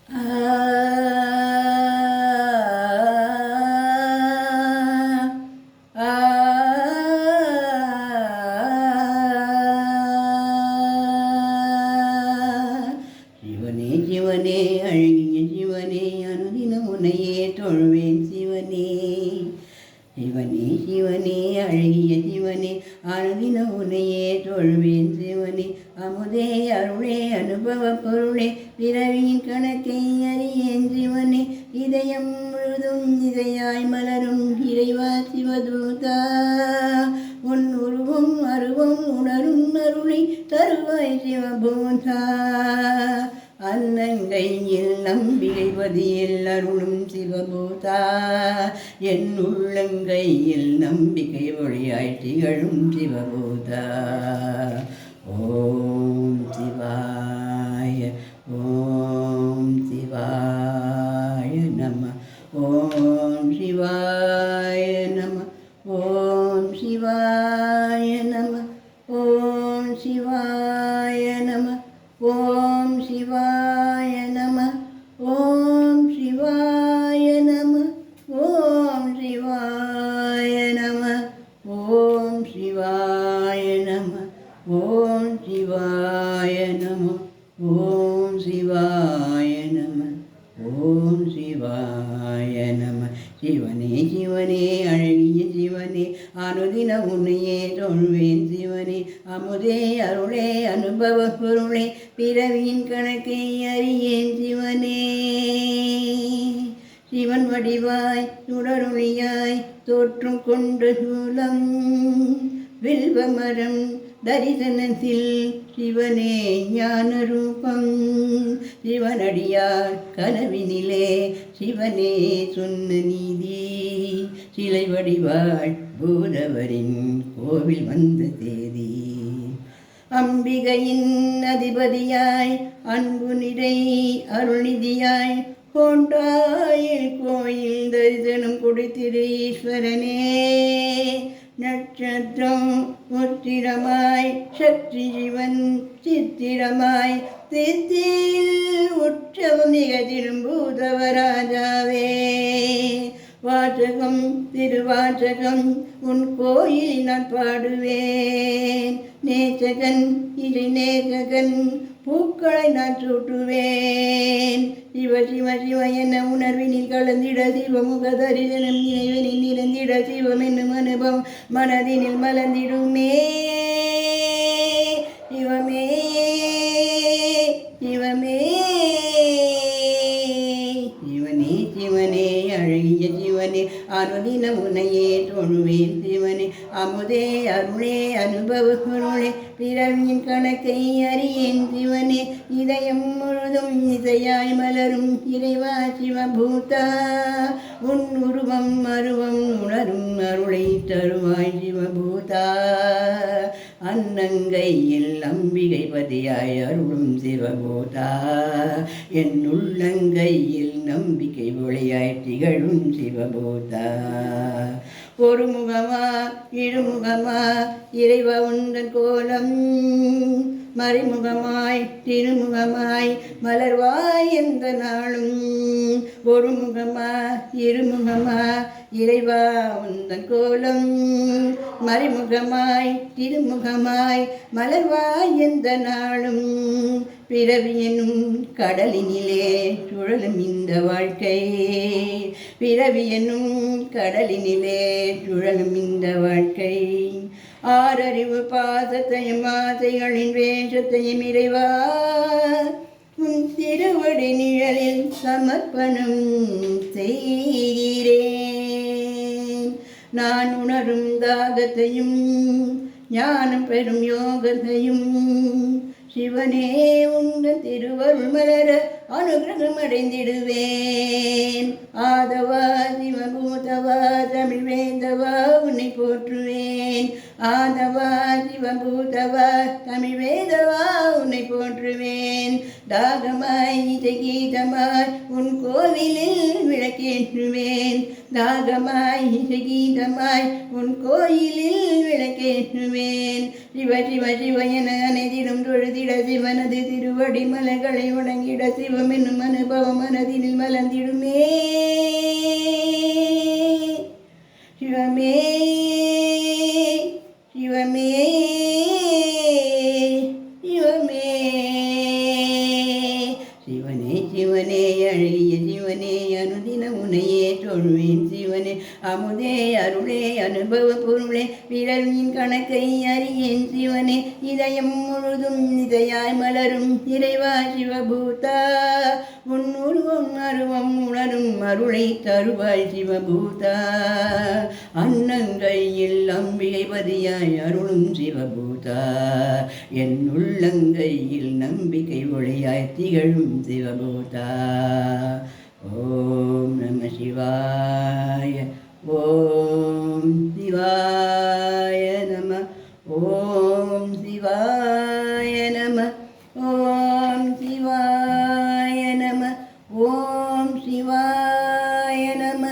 சிவனே சிவனே அழகிய சிவனே அனுதினம் உன்னையே தொழுவேன் சிவனே. சிவனே சிவனே அழகிய சிவனே அனுதினம் உன்னையே தொழுவேன் சிவனே. அமுதே அருளே அனுபவ பொருளே பிறவியின் கணக்கை அறியேன் சிவனே. இதயம் முழுதும் இதையாய் மலரும் இறைவா சிவதூதா, உன் உருவம் அருவம் உணரும் அருளை தருவாய் சிவபூதா. அன்னங்கையில் நம்பிக்கை பதியில் அருளும் சிவபூதா, என் உள்ளங்கையில் நம்பிக்கை ஒளியாய் திகழும் சிவபூதா. ஓம் சிவாய ஓம் சிவாய நம ஓம் சிவாய நம ஓம் சிவாய நம ஓம் சிவாய நம ஓம் சிவாய நம ஓம் சிவாய நம ஓம் சிவாய நம ஓம் சிவாய நம ஓம் சிவாய நம ஓம் சிவாய நம ஓம் சிவாய நம. சிவனே சிவனே அழகிய சிவனே அனுதினம் உன்னையே தொழுவேன் சிவனே. அமுதே அருளே அனுபவ பொருளே பிறவியின் கணக்கை அறியேன் சிவனே. சிவன் வடிவாய் சுடரொளியாய் தோற்றும் கொண்ட சூலம் வில்வமரம் தரிசனத்தில் சிவனே ஞான ரூபம். சிவனடியார் கனவினிலே சிவனே சொன்ன நீதி, சிலை வடிவாள் பூதவரின் கோவில் வந்த தேதி. அம்பிகையின் அதிபதியாய் அன்பு நிறை அருள்நிதியாய் கொண்டாயில் கோயில் தரிசனம் கொடுத்திரு ஈஸ்வரனே. நட்சத்திரம் உத்திரமாய் சக்தி சிவன் சித்திரமாய் தித்தில் உற்சவம் நிகழ்த்திடும் பூதவராஜாவே. வாசகம் திருவாசகம் உன் கோயில் நான் பாடுவேன். நேசகன் இறை நேசகன் பூக்களை நான் சூட்டுவேன். சிவ சிவ சிவ என உணர்வினில் கலந்திட சிவமுக தரிசனம் நினைவனில் நிறந்திட சிவம் என்னும் அனுபவம் மனதினில் மலர்ந்திடுமே. சிவமே சிவமே சிவனே சிவனே அழகிய சிவனே அனுதினம் உன்னையே தொழுவேன் சிவனே. அமுதே அருளே அனுபவ பொருளே பிறவியின் கணக்கை அறியேன் சிவனே. இதயம் முழுதும் இசையாய் மலரும் இறைவா சிவபூதா, உன் உருவம் அருவம் உணரும் அருளை தருவாய் சிவபூதா. அன்னங்கையில் அம்பிகை பதியாய் அருளும் சிவபூதா, என் உள்ளங்கையில் நம்பிக்கை ஒளியாய் திகழும் சிவபூதா. ஒரு முகமா இருமுகமா இறைவா உந்தன் கோலம், மறைமுகமாய் திருமுகமாய் மலர்வாய் எந்த நாளும். ஒரு முகமா இருமுகமா இறைவா உந்தன் கோலம், மறைமுகமாய் திருமுகமாய் மலர்வாய் எந்த நாளும். பிறவி எனும் கடலினிலே சுழலும் இந்த வாழ்க்கை, பிறவி எனும் கடலினிலே சுழலும் இந்த வாழ்க்கை. ஆறறிவு பாசத்தையும் ஆசைகளின் வேஷத்தையும் இறைவா உன் திருவடி நிழலில் சமர்ப்பணம் செய்கிறேன். நான் உணரும் தாகத்தையும் ஞானம் பெறும் யோகத்தையும் சிவனே உங்கள் திருவருள் மலர அனுகிரகம் அடைந்திடுவேன். ஆதவா சிவபூதவா தமிழ் வேந்தவா உன்னை போற்றுவேன். ஆதவா சிவபூதவா தமிழ் வேதவா உன்னை போற்றுவேன். தாகமாய் இசை கீதமாய் உன் கோவிலில் விளக்கேற்றுவேன். தாகமாய் இசை கீதமாய் உன் கோயிலில் விளக்கேற்றுவேன். சிவ சிவ சிவ என அனைதிலும் தொழுதிட சிவனது திருவடி மலர்களை வணங்கிட சிவ சிவம் என்னும் அனுபவம் மனதினில் மலர்ந்திடுமே. சிவமே சிவமே சிவமே சிவனே சிவனே அழகிய சிவனே அனுதின உனையே தொழுவேன் சிவனே அமுதே அருளே அனுபவ பொருளே விரலின் கணக்கை அறியேன் சிவனே இதயம் முழுதும் இதையாய் மலரும் இறைவா சிவபூதா உன் உருவம் அருவம் உணரும் அருளை தருவாய் சிவபூதா அன்னங்கையில் அம்பிகை பதியாய் அருளும் சிவபூதா என் உள்ளங்கையில் நம்பிக்கை ஒளியாய் திகழும் சிவபூதா. ஓம் நம சிவாய ஓம் சிவாய நம ஓம் சிவாய நம ஓம் சிவாய நம ஓம் சிவாய நம